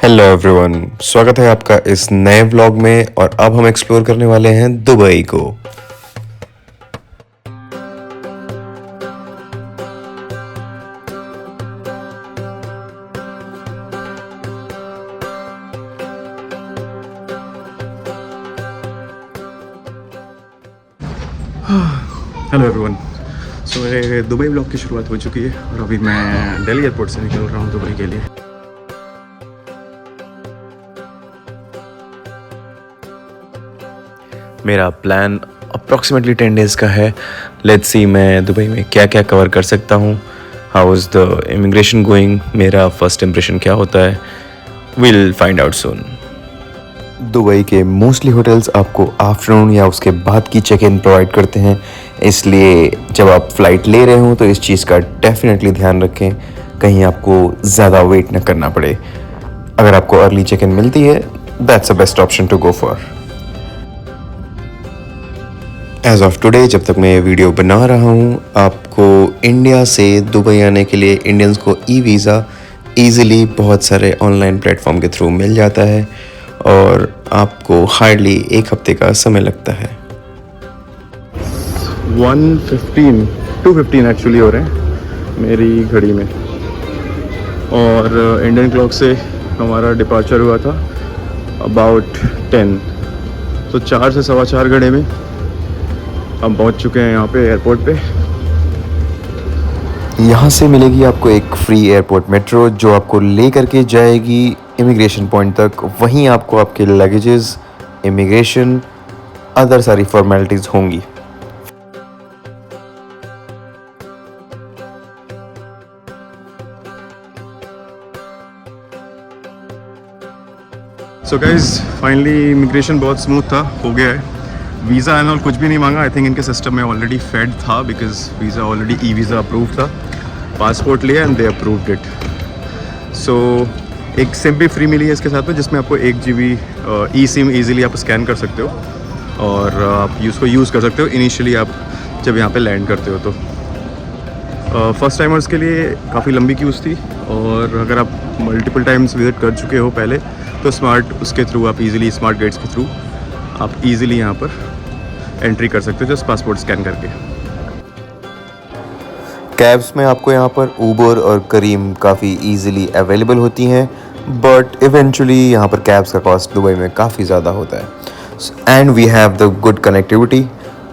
Hello everyone, स्वागत है आपका इस नए व्लॉग में। और अब हम एक्सप्लोर करने वाले हैं दुबई को। हेलो एवरीवन, सो मेरे दुबई व्लॉग की शुरुआत हो चुकी है और अभी मैं दिल्ली एयरपोर्ट से निकल रहा हूँ दुबई के लिए। मेरा प्लान अप्रॉक्सीमेटली 10 डेज़ का है। लेट्स सी मैं दुबई में क्या क्या कवर कर सकता हूँ। How is the immigration going, मेरा फर्स्ट इम्प्रेशन क्या होता है, will find out soon. Dubai के मोस्टली होटल्स आपको आफ्टरनून या उसके बाद की चेक इन प्रोवाइड करते हैं, इसलिए जब आप फ़्लाइट ले रहे हो तो इस चीज़ का डेफिनेटली ध्यान रखें, कहीं आपको ज़्यादा वेट न करना पड़े। अगर आपको अर्ली चेक इन मिलती है, that's a best option to go for. As of today, जब तक मैं ये वीडियो बना रहा हूँ, आपको इंडिया से दुबई आने के लिए इंडियंस को ई वीज़ा ईज़िली बहुत सारे ऑनलाइन प्लेटफॉर्म के थ्रू मिल जाता है और आपको हार्डली एक हफ्ते का समय लगता है। 1:15 2:15 एक्चुअली हो रहे हैं मेरी घड़ी में, और इंडियन क्लॉक से हमारा डिपार्चर हुआ था अबाउट 10, तो 4 से 4:15 घंटे में हम पहुंच चुके हैं यहाँ पे एयरपोर्ट पे। यहाँ से मिलेगी आपको एक फ्री एयरपोर्ट मेट्रो जो आपको ले करके जाएगी इमिग्रेशन पॉइंट तक। वहीं आपको आपके लगेजेस, इमिग्रेशन, अदर सारी फॉर्मेलिटीज़ होंगी। सो गाइज, फाइनली इमिग्रेशन बहुत स्मूथ था, हो गया है। वीज़ा एंड ऑल कुछ भी नहीं मांगा। आई थिंक इनके सिस्टम में ऑलरेडी फेड था because visa already e visa approve था। पासपोर्ट लिया एंड दे अप्रूव्ड इट। सो एक सिम भी फ्री मिली है इसके साथ में, जिसमें आपको 1 GB ई सिम ईज़िली आप स्कैन कर सकते हो और आप उसको यूज़ कर सकते हो इनिशियली आप जब यहाँ पे लैंड करते हो। तो फर्स्ट टाइमर्स के लिए काफ़ी लंबी क्यूज़ थी, और अगर आप मल्टीपल टाइम्स विज़िट कर चुके हो पहले तो स्मार्ट उसके थ्रू आप इजीली, स्मार्ट गेट्स के थ्रू आप इजीली यहाँ पर एंट्री कर सकते हो जस्ट पासपोर्ट स्कैन करके। कैब्स में आपको यहाँ पर ऊबर और करीम काफ़ी इजीली अवेलेबल होती हैं, बट इवेंचुअली यहाँ पर कैब्स का कॉस्ट दुबई में काफ़ी ज़्यादा होता है। And we have the good connectivity.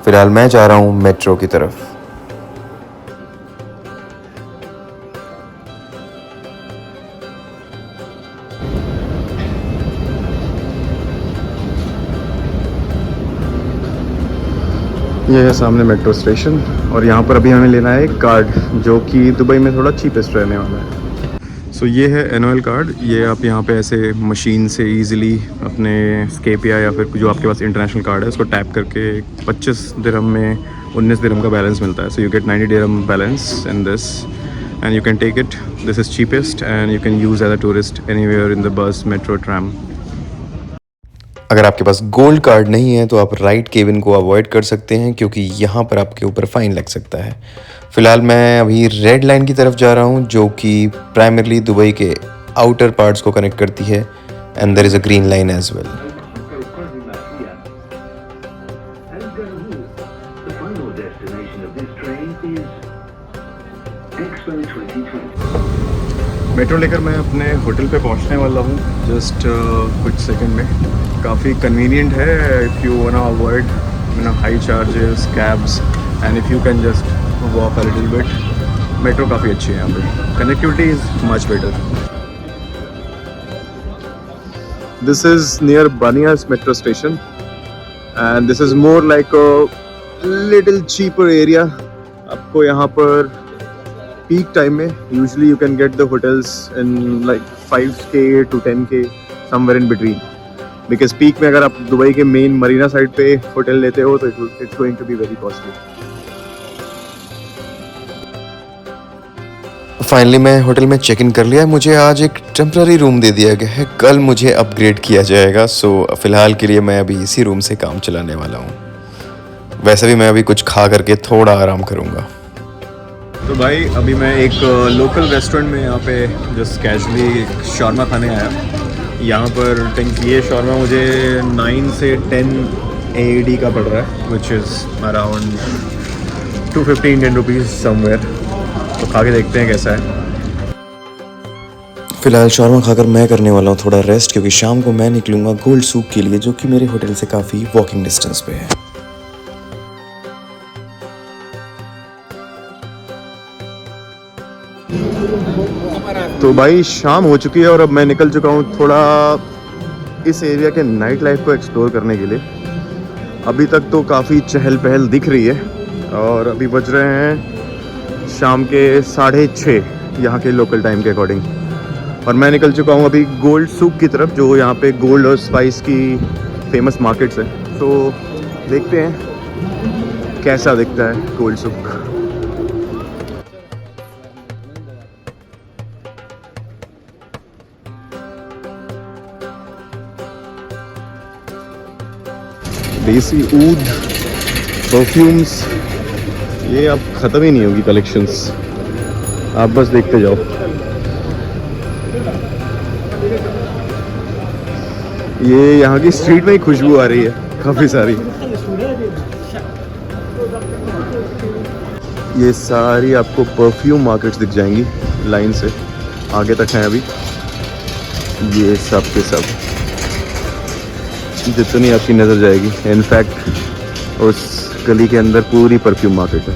फ़िलहाल मैं जा रहा हूँ मेट्रो की तरफ। ये है सामने मेट्रो स्टेशन, और यहाँ पर अभी हमें लेना है एक कार्ड जो कि दुबई में थोड़ा चीपेस्ट रहने वाला है। सो ये है एनुअल कार्ड। ये आप यहाँ पे ऐसे मशीन से इजीली अपने स्केपिया या फिर जो आपके पास इंटरनेशनल कार्ड है उसको टैप करके 25 दिरहम में 19 दिरहम का बैलेंस मिलता है। So you get 90 dirham balance in this and you can take it. This is cheapest and you can use as a tourist anywhere in the bus, metro, tram. अगर आपके पास gold card नहीं है तो आप right cabin को avoid कर सकते हैं, क्योंकि यहाँ पर आपके ऊपर फ़ाइन लग सकता है। फ़िलहाल मैं अभी रेड लाइन की तरफ जा रहा हूँ जो कि प्राइमरली दुबई के आउटर पार्ट्स को कनेक्ट करती है, and there is a green line as well. Metro लेकर मैं अपने होटल पे पहुंचने वाला हूँ जस्ट कुछ सेकंड में। काफ़ी कन्वीनियंट है if you want to avoid high charges, cabs, and if you can just walk a little bit. Metro काफ़ी अच्छी है यहाँ पे, connectivity is much better. This is near Baniyas metro station and this is more like a little cheaper area. आपको यहाँ पर peak time में usually you can get the hotels in like 5K to 10K, somewhere in between. Because peak में अगर आप Dubai के main Marina side पे hotel लेते हो तो it's going to be very costly. Finally मैं होटल में चेक इन कर लिया। मुझे आज एक टेम्पररी रूम दे दिया गया है, कल मुझे अपग्रेड किया जाएगा। सो फिलहाल के लिए मैं अभी इसी रूम से काम चलाने वाला हूँ। वैसे भी मैं अभी कुछ खा करके थोड़ा आराम करूँगा। तो भाई अभी मैं एक लोकल रेस्टोरेंट में यहाँ पे जस्ट कैजुअली शारमा खाने आया। यहाँ पर थिंक ये शॉर्मा मुझे 9 से 10 AED का पड़ रहा है, which is around 215 rupees somewhere. तो खा के देखते हैं कैसा है। फिलहाल शॉर्मा खाकर मैं करने वाला हूँ थोड़ा रेस्ट, क्योंकि शाम को मैं निकलूँगा गोल्ड सूक के लिए, जो कि मेरे होटल से काफ़ी वॉकिंग डिस्टेंस पे है। तो भाई शाम हो चुकी है और अब मैं निकल चुका हूँ थोड़ा इस एरिया के नाइट लाइफ को एक्सप्लोर करने के लिए। अभी तक तो काफ़ी चहल पहल दिख रही है और अभी बज रहे हैं शाम के 6:30 यहाँ के लोकल टाइम के अकॉर्डिंग। और मैं निकल चुका हूँ अभी गोल्ड सूक की तरफ, जो यहाँ पे गोल्ड और स्पाइस की फेमस मार्केट्स है। तो देखते हैं कैसा दिखता है गोल्ड सूक। देसी ऊद, परफ्यूम्स, ये अब ख़त्म ही नहीं होगी कलेक्शंस, आप बस देखते जाओ। ये यहाँ की स्ट्रीट में ही खुशबू आ रही है काफ़ी सारी। ये सारी आपको परफ्यूम मार्केट्स दिख जाएंगी लाइन से, आगे तक हैं अभी ये सब के सब, जितनी आपकी नज़र जाएगी। इनफैक्ट उस गली के अंदर पूरी परफ्यूम मार्केट है।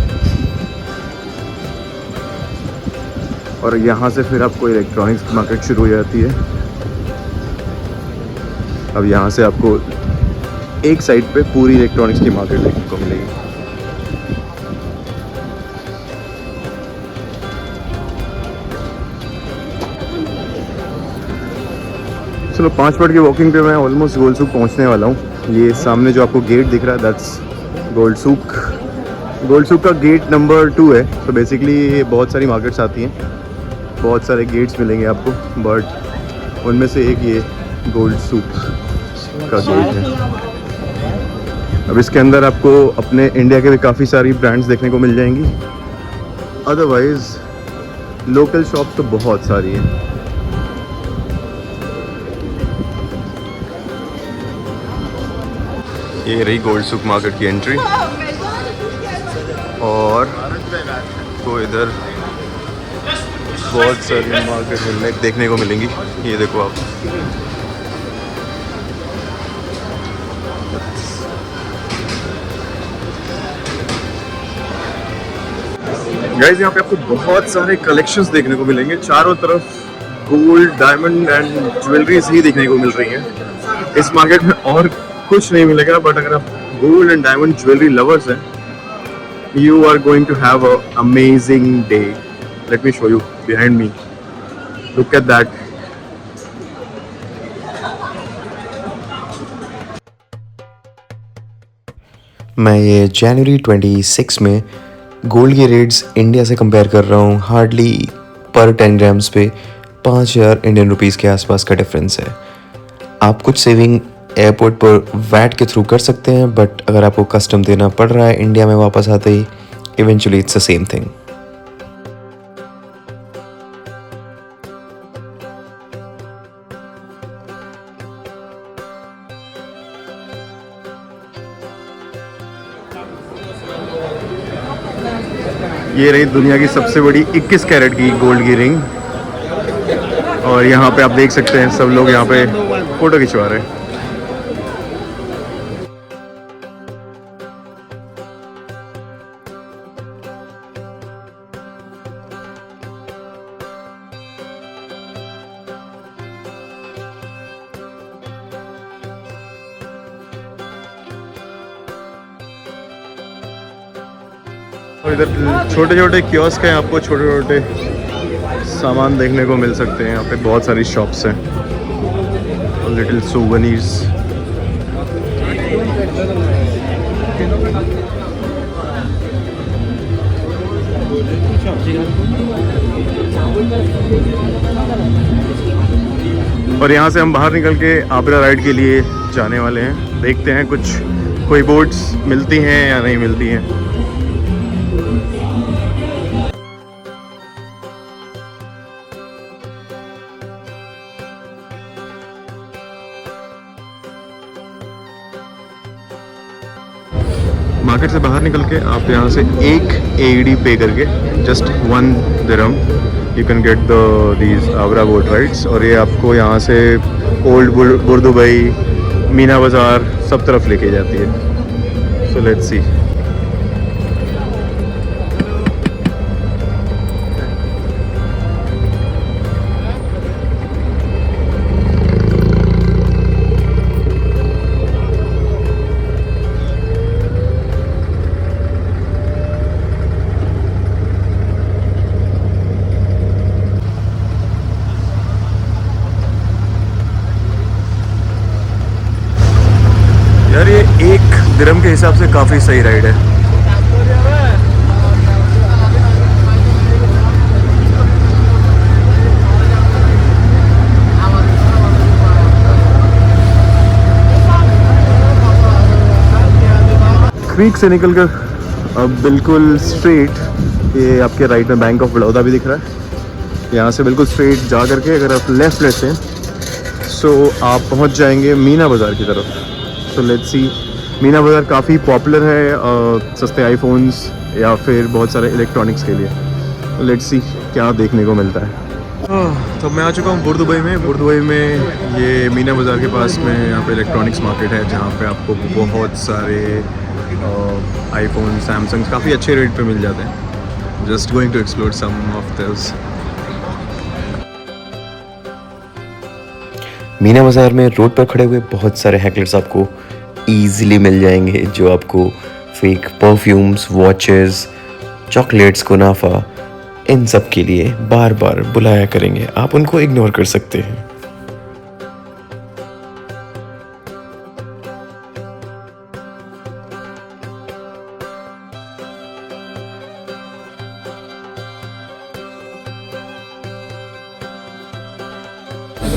और यहाँ से फिर आपको इलेक्ट्रॉनिक्स की मार्केट शुरू हो जाती है। अब यहाँ से आपको एक साइड पे पूरी इलेक्ट्रॉनिक्स की मार्केट देखने को मिलेगी। चलो 5 मिनट की वॉकिंग पे मैं ऑलमोस्ट गोल्ड सूक पहुँचने वाला हूँ। ये सामने जो आपको गेट दिख रहा है दैट्स गोल्ड सूक। गोल्ड सूक का गेट नंबर 2 है। तो बेसिकली बहुत सारी मार्केट्स आती हैं, बहुत सारे गेट्स मिलेंगे आपको, बट उनमें से एक ये गोल्ड सूक का गेट है। अब इसके अंदर आपको अपने इंडिया के भी काफ़ी सारी ब्रांड्स देखने को मिल जाएंगी। अदरवाइज़ लोकल शॉप्स तो बहुत सारी हैं। ये रही गोल्ड सूक मार्केट की एंट्री, और तो इधर बहुत सारी मार्केट देखने को मिलेंगी। ये देखो आप, गाइस यहाँ पे आपको बहुत सारे कलेक्शंस देखने को मिलेंगे। चारों तरफ गोल्ड, डायमंड एंड ज्वेलरीज ही देखने को मिल रही हैं। इस मार्केट में और कुछ नहीं मिलेगा, बट अगर आप gold and diamond jewellery lovers हैं, you are going to have an amazing day. Let me show you behind me. Look at that. मैं ये जनवरी 26 में गोल्ड के रेट्स इंडिया से कंपेयर कर रहा हूँ। हार्डली पर 10 ग्राम्स पे 5,000 इंडियन रुपीज़ के आसपास का डिफरेंस है। आप कुछ सेविंग एयरपोर्ट पर वैट के थ्रू कर सकते हैं, बट अगर आपको कस्टम देना पड़ रहा है इंडिया में वापस आते ही, eventually it's the same thing. ये रही दुनिया की सबसे बड़ी 21 कैरेट की गोल्ड की रिंग, और यहाँ पे आप देख सकते हैं सब लोग यहाँ पे फोटो खिंचवा रहे हैं। और इधर छोटे छोटे कियोस्क हैं, आपको छोटे छोटे सामान देखने को मिल सकते हैं। यहाँ पे बहुत सारी शॉप्स हैं, लिटिल सोवेनिर्स। और यहाँ से हम बाहर निकल के आबरा राइड के लिए जाने वाले हैं। देखते हैं कुछ कोई बोट्स मिलती हैं या नहीं मिलती हैं। मार्केट से बाहर निकल के आप यहाँ से एक AED पे करके just 1 dirham you can get these Agra boat rides. और ये आपको यहाँ से ओल्ड बुर्दुबई, मीना बाज़ार सब तरफ लेके जाती है। So let's see. यार ये 1 दिरहम के हिसाब से काफ़ी सही राइड है। क्रीक से निकलकर अब बिल्कुल स्ट्रेट ये आपके राइट में बैंक ऑफ बड़ौदा भी दिख रहा है। यहाँ से बिल्कुल स्ट्रेट जा करके अगर आप लेफ़्ट लेते हैं सो आप पहुँच जाएंगे मीना बाज़ार की तरफ। So let's see. मीना बाज़ार काफ़ी पॉपुलर है सस्ते आईफोन्स या फिर बहुत सारे इलेक्ट्रॉनिक्स के लिए। लेट्स सी क्या देखने को मिलता है। तो मैं आ चुका हूँ बुर्दुबई में। बुर्दुबई में ये मीना बाज़ार के पास में यहाँ पे इलेक्ट्रॉनिक्स मार्केट है जहाँ पे आपको बहुत सारे आईफोन, सैमसंग काफ़ी अच्छे रेट पे मिल जाते हैं। Just going to explore some of this. Meena Bazaar में रोड पर खड़े हुए बहुत सारे हैकलर्स आपको ईज़िली मिल जाएंगे जो आपको फेक परफ्यूम्स, वॉचेस, चॉकलेट्स, कुनाफा इन सब के लिए बार बार बुलाया करेंगे। आप उनको इग्नोर कर सकते हैं।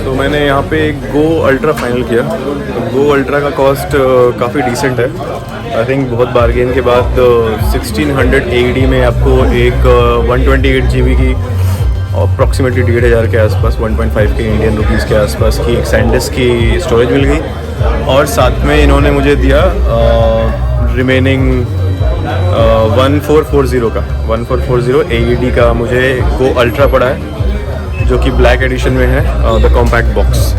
तो मैंने यहाँ पे गो अल्ट्रा फाइनल किया। तो गो अल्ट्रा का कॉस्ट काफ़ी डिसेंट है। आई थिंक बहुत बार्गेन के बाद 1600 AED में आपको एक 128 GB की अप्रॉक्सीमेटली 1500 के आसपास, 1.5 के इंडियन रुपीज़ के आसपास की एक सैंडिस्क की स्टोरेज मिल गई। और साथ में इन्होंने मुझे दिया रिमेनिंग 1440 AED का मुझे गो अल्ट्रा पड़ा है जो कि ब्लैक एडिशन में है, द कॉम्पैक्ट बॉक्स।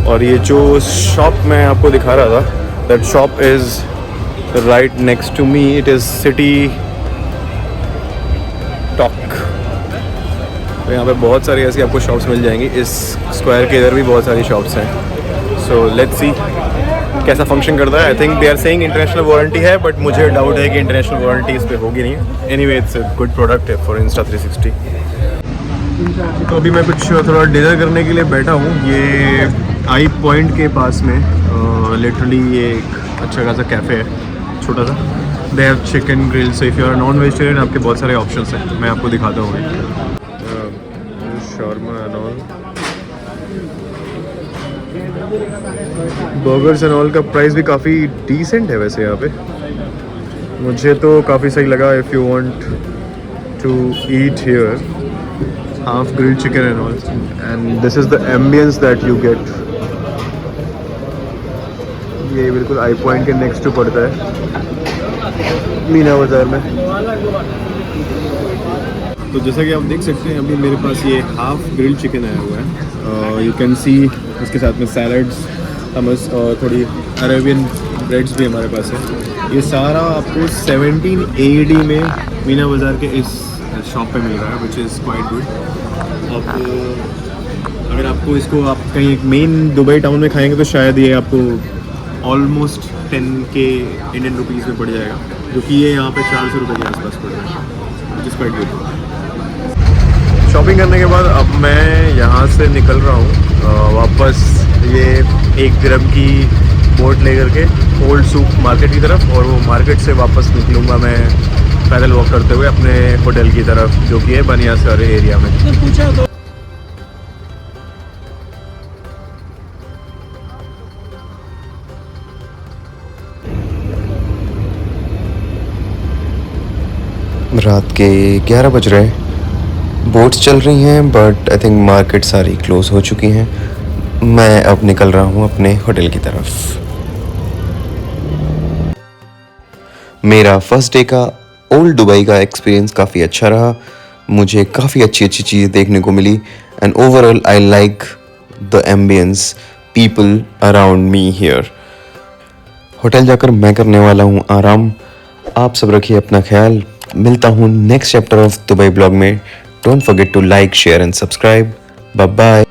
और ये जो शॉप मैं आपको दिखा रहा था, that shop is right next to me. It is City Talk. तो यहाँ पे बहुत सारी ऐसी आपको शॉप्स मिल जाएंगी। इस स्क्वायर के इधर भी बहुत सारी शॉप्स हैं। सो लेट्स सी कैसा फंक्शन करता है। I think they are saying international warranty है, बट मुझे डाउट है कि इंटरनेशनल वारंटी इस पर होगी नहीं। Anyway it's a good product है फॉर इंस्टा 360। तो अभी मैं कुछ थोड़ा डिनर करने के लिए बैठा हूँ। ये आई पॉइंट के पास में लिटरली ये एक अच्छा खासा कैफ़े है, छोटा सा। They have chicken grill. So if you are non vegetarian आपके बहुत सारे ऑप्शंस हैं। मैं आपको दिखाता हूँ shawarma and all, burgers and all का प्राइस भी काफ़ी डिसेंट है वैसे यहाँ पे। मुझे तो काफ़ी सही लगा। If you want to eat here, half grilled chicken and all, and this is the ambience that you get. ये बिल्कुल आई पॉइंट के नेक्स्ट टू पड़ता है मीना बाज़ार में। तो जैसा कि आप देख सकते हैं अभी मेरे पास ये हाफ ग्रिल्ड चिकन आया हुआ है। यू कैन सी उसके साथ में सैलड्स, हमस और थोड़ी अरेबियन ब्रेड्स भी हमारे पास है। ये सारा आपको 17 AED में मीना बाज़ार के इस शॉप पे मिल रहा है, विच इज़ क्वाइट गुड। अब अगर आपको इसको आप कहीं एक मेन दुबई टाउन में खाएंगे तो शायद ये आपको ऑलमोस्ट 10 के इंडियन रुपीज़ में पड़ जाएगा, जो कि ये यहाँ पे 400 रुपये के आसपास पड़ रहा है, which is quite good. Shopping करने के बाद अब मैं यहाँ से निकल रहा हूँ वापस ये 1 दिरहम की बोट ले करके ओल्ड सूक मार्केट की तरफ। और वो मार्केट से वापस निकलूँगा मैं पैदल वॉक करते हुए अपने होटल की तरफ, जो कि है बनियासर एरिया में। रात के 11 बज रहे हैं। बोट्स चल रही हैं बट आई थिंक मार्केट सारी क्लोज हो चुकी हैं। मैं अब निकल रहा हूँ अपने होटल की तरफ। मेरा फर्स्ट डे का ओल्ड दुबई का एक्सपीरियंस काफ़ी अच्छा रहा, मुझे काफ़ी अच्छी अच्छी चीज़ें देखने को मिली and overall I like the ambiance, people around me here. Hotel जाकर मैं करने वाला हूँ आराम। आप सब रखिए अपना ख्याल, मिलता हूँ next chapter of Dubai blog में। Don't forget to like, share and subscribe. Bye bye.